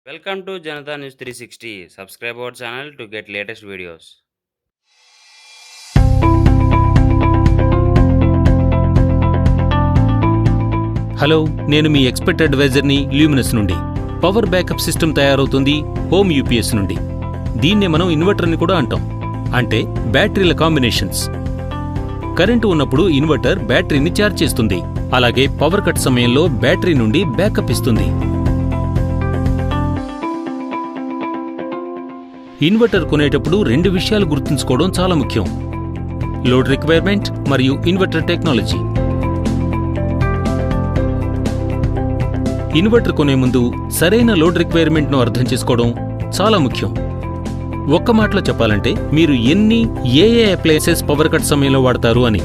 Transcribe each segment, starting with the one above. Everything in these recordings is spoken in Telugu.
Welcome to Janatha News 360. Subscribe our channel to get latest videos. Hello, నేను మీ ఎక్స్పర్ట్ అడ్వైజర్ని ల్యూమినస్ నుండి. పవర్ బ్యాకప్ సిస్టమ్ తయారవుతుంది హోమ్ యూపీఎస్ నుండి. దీన్నే మనం ఇన్వర్టర్ని కూడా అంటాం, అంటే బ్యాటరీల కాంబినేషన్స్. కరెంటు ఉన్నప్పుడు ఇన్వర్టర్ బ్యాటరీని ఛార్జ్ చేస్తుంది, అలాగే పవర్ కట్ సమయంలో బ్యాటరీ నుండి బ్యాకప్ ఇస్తుంది. ఇన్వర్టర్ కొనేటప్పుడు రెండు విషయాలు గుర్తుంచుకోవడం చాలా ముఖ్యం: లోడ్ రిక్వైర్మెంట్ మరియు ఇన్వర్టర్ టెక్నాలజీ. ఇన్వర్టర్ కొనే ముందు సరైన లోడ్ రిక్వైర్మెంట్ను అర్థం చేసుకోవడం చాలా ముఖ్యం. ఒక్క మాటలో చెప్పాలంటే, మీరు ఏ అప్లయన్సెస్ పవర్ కట్ సమయంలో వాడతారు అని.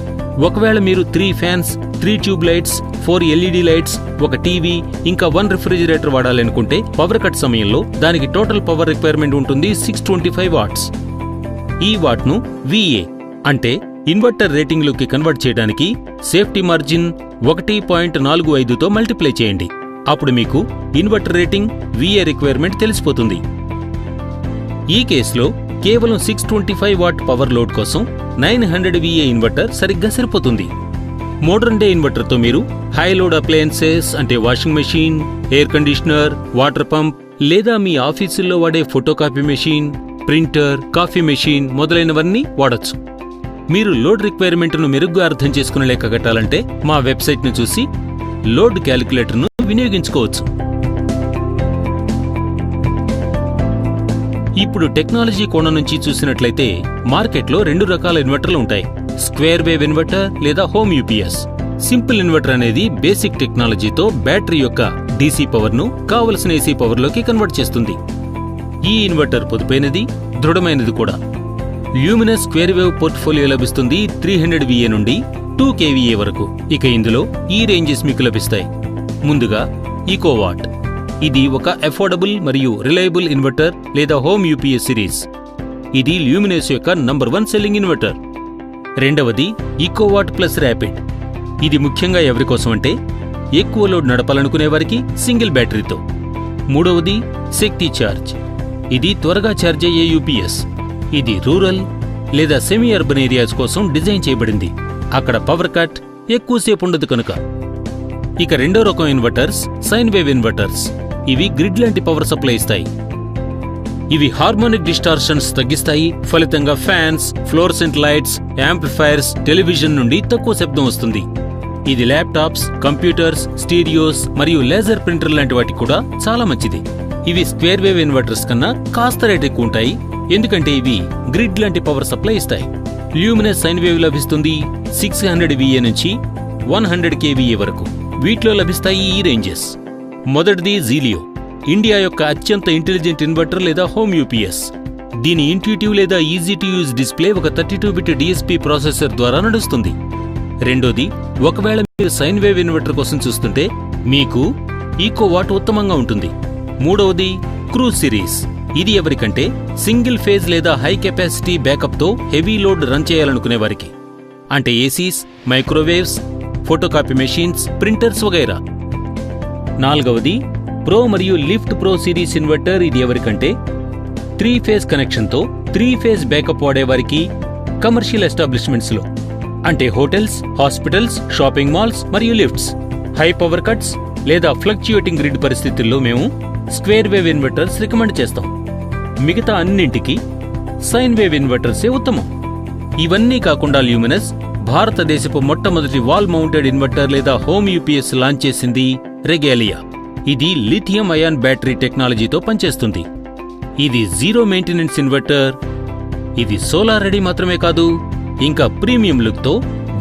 ఒకవేళ మీరు 3 fans, 3 tube lights, 4 LED lights, ఒక టీవీ, ఇంకా 1 రిఫ్రిజిరేటర్ వాడాలనుకుంటే పవర్ కట్ సమయంలో దానికి టోటల్ పవర్ రిక్వైర్మెంట్ ఉంటుంది 625 వాట్స్. ఈ వాట్ను VA అంటే ఇన్వర్టర్ రేటింగ్లోకి కన్వర్ట్ చేయడానికి సేఫ్టీ మార్జిన్ 1.45తో మల్టిప్లై చేయండి. అప్పుడు మీకు ఇన్వర్టర్ రేటింగ్ VA రిక్వైర్మెంట్ తెలిసిపోతుంది. ఈ కేసులో కేవలం 625 వాట్ పవర్ లోడ్ కోసం 900 VA ఇన్వర్టర్ సరిగ్గా సరిపోతుంది. మోడర్న్ డే ఇన్వర్టర్తో మీరు హై లోడ్ అప్లయన్సెస్ అంటే washing machine, air conditioner, water pump, లేదా మీ ఆఫీసుల్లో వాడే photocopy machine, printer, coffee machine మొదలైనవన్నీ వాడొచ్చు. మీరు లోడ్ రిక్వైర్మెంట్ను మెరుగ్గా అర్థం చేసుకుని లెక్క కట్టాలంటే మా వెబ్సైట్ను చూసి లోడ్ క్యాలిక్యులేటర్ను వినియోగించుకోవచ్చు. ఇప్పుడు టెక్నాలజీ కోణం నుంచి చూసినట్లయితే మార్కెట్లో 2 రకాల ఇన్వర్టర్లు ఉంటాయి: స్క్వేర్ వేవ్ ఇన్వర్టర్ లేదా హోమ్ యూపీఎస్. సింపుల్ ఇన్వర్టర్ అనేది బేసిక్ టెక్నాలజీతో బ్యాటరీ యొక్క డీసీ పవర్ను కావలసిన ఏసీ పవర్లోకి కన్వర్ట్ చేస్తుంది. ఈ ఇన్వర్టర్ పొదుపైనది, దృఢమైనది కూడా. ల్యూమినస్ స్క్వేర్ వేవ్ పోర్ట్ఫోలియో లభిస్తుంది 300 VA నుండి 2 kVA వరకు. ఇక ఇందులో ఈ రేంజెస్ మీకు లభిస్తాయి. ముందుగా ఈకోవాట్. ఇది ఒక అఫోర్డబుల్ మరియు రిలయబుల్ ఇన్వర్టర్ లేదా హోమ్ యూపీఎస్ సిరీస్. ఇది ల్యూమినస్ యొక్క నంబర్ 1 సెల్లింగ్ ఇన్వర్టర్. రెండవది ఈకోవాట్ ప్లస్ ర్యాపిడ్. ఇది ముఖ్యంగా ఎవరికోసం అంటే ఎక్కువ లోడ్ నడపాలనుకునే వారికి సింగిల్ బ్యాటరీతో. మూడవది శక్తి ఛార్జ్. ఇది త్వరగా ఛార్జ్ అయ్యే యూపీఎస్. ఇది రూరల్ లేదా సెమీ అర్బన్ ఏరియాస్ కోసం డిజైన్ చేయబడింది, అక్కడ పవర్ కట్ ఎక్కువసేపు ఉండదు కనుక. ఇక రెండో రకం ఇన్వర్టర్స్ సైన్ వేవ్ ఇన్వర్టర్స్. ఇవి గ్రిడ్ లాంటి పవర్ సప్లై ఇస్తాయి. ఇవి హార్మోనిక్ డిస్టార్షన్స్ తగ్గిస్తాయి, ఫలితంగా fans, fluorescent lights, amplifiers, television నుండి తక్కువ శబ్దం వస్తుంది. ఇది ల్యాప్టాప్స్, కంప్యూటర్స్, స్టీరియోస్ మరియు లేజర్ ప్రింటర్ లాంటి వాటికి కూడా చాలా మంచిది. ఇవి స్క్వేర్ వేవ్ ఇన్వర్టర్స్ కన్నా కాస్త రేట్ ఎక్కువ ఉంటాయి, ఎందుకంటే ఇవి గ్రిడ్ లాంటి పవర్ సప్లై ఇస్తాయి. ల్యూమినస్ సైన్ వేవ్ లభిస్తుంది 600 VA నుంచి 100 kVA వరకు. వీటిలో లభిస్తాయి ఈ రేంజెస్. మొదటిది జీలియో, ఇండియా యొక్క అత్యంత ఇంటెలిజెంట్ ఇన్వర్టర్ లేదా హోమ్ యూపీఎస్. దీని ఇంట్యూటివ్ లేదా ఈజీ టు యూజ్ డిస్ప్లే ఒక 32-బిట్ DSP ప్రాసెసర్ ద్వారా నడుస్తుంది. రెండోది, ఒకవేళ మీరు సైన్ వేవ్ ఇన్వర్టర్ కోసం చూస్తుంటే మీకు ఈకోవాట్ ఉత్తమంగా ఉంటుంది. మూడవది క్రూజ్ సిరీస్. ఇది ఎవరికంటే సింగిల్ ఫేజ్ లేదా హై కెపాసిటీ బ్యాకప్తో హెవీ లోడ్ రన్ చేయాలనుకునే వారికి, అంటే ACs, microwaves, photocopy machines, printers వగైరా. నాలుగవది ప్రో మరియు లిఫ్ట్ ప్రో సిరీస్ ఇన్వర్టర్. ఇది ఎవరికంటే 3 ఫేజ్ కనెక్షన్తో 3 ఫేజ్ బ్యాకప్ వాడేవారికి, కమర్షియల్ ఎస్టాబ్లిష్మెంట్స్ లో అంటే హోటల్స్, హాస్పిటల్స్, షాపింగ్ మాల్స్ మరియు లిఫ్ట్స్. హై పవర్ కట్స్ లేదా ఫ్లక్చుయేటింగ్ గ్రిడ్ పరిస్థితుల్లో మేము స్క్వేర్ వేవ్ ఇన్వర్టర్స్ రికమెండ్ చేస్తాం. మిగతా అన్నింటికి సైన్ వేవ్ ఇన్వర్టర్సే ఉత్తమం. ఇవన్నీ కాకుండా ల్యూమినస్ భారతదేశపు మొట్టమొదటి వాల్ మౌంటెడ్ ఇన్వర్టర్ లేదా హోమ్ యూపీఎస్ లాంచ్ చేసింది రెగాలియా. ఇది లిథియం అయాన్ బ్యాటరీ టెక్నాలజీతో పనిచేస్తుంది. ఇది జీరో మెయింటెనెన్స్ ఇన్వర్టర్. ఇది సోలార్ రెడీ మాత్రమే కాదు, ఇంకా ప్రీమియం లుక్తో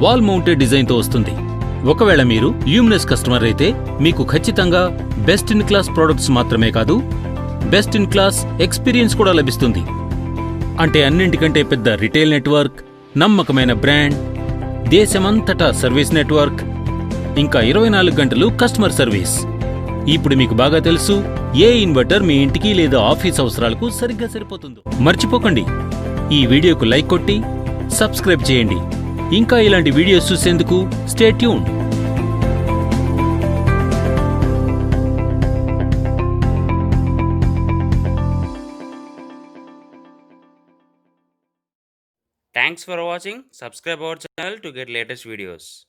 వాల్ మౌంటెడ్ డిజైన్తో వస్తుంది. ఒకవేళ మీరు ల్యూమినస్ కస్టమర్ అయితే మీకు ఖచ్చితంగా బెస్ట్ ఇన్ క్లాస్ ప్రొడక్ట్స్ మాత్రమే కాదు, బెస్ట్ ఇన్ క్లాస్ ఎక్స్పీరియన్స్ కూడా లభిస్తుంది. అంటే అన్నింటికంటే పెద్ద రిటైల్ నెట్వర్క్, నమ్మకమైన బ్రాండ్, దేశమంతటా సర్వీస్ నెట్వర్క్, ఇంకా 24 గంటలు కస్టమర్ సర్వీస్. ఇప్పుడు మీకు బాగా తెలుసు ఏ ఇన్వర్టర్ మీ ఇంటికి లేదా ఆఫీస్ అవసరాలకు సరిగ్గా సరిపోతుందో. మర్చిపోకండి, ఈ వీడియోకు లైక్ కొట్టి సబ్స్క్రైబ్ చేయండి. ఇంకా ఇలాంటి వీడియోస్ చూసేందుకు stay tune. Thanks for watching. Subscribe our channel to get latest videos.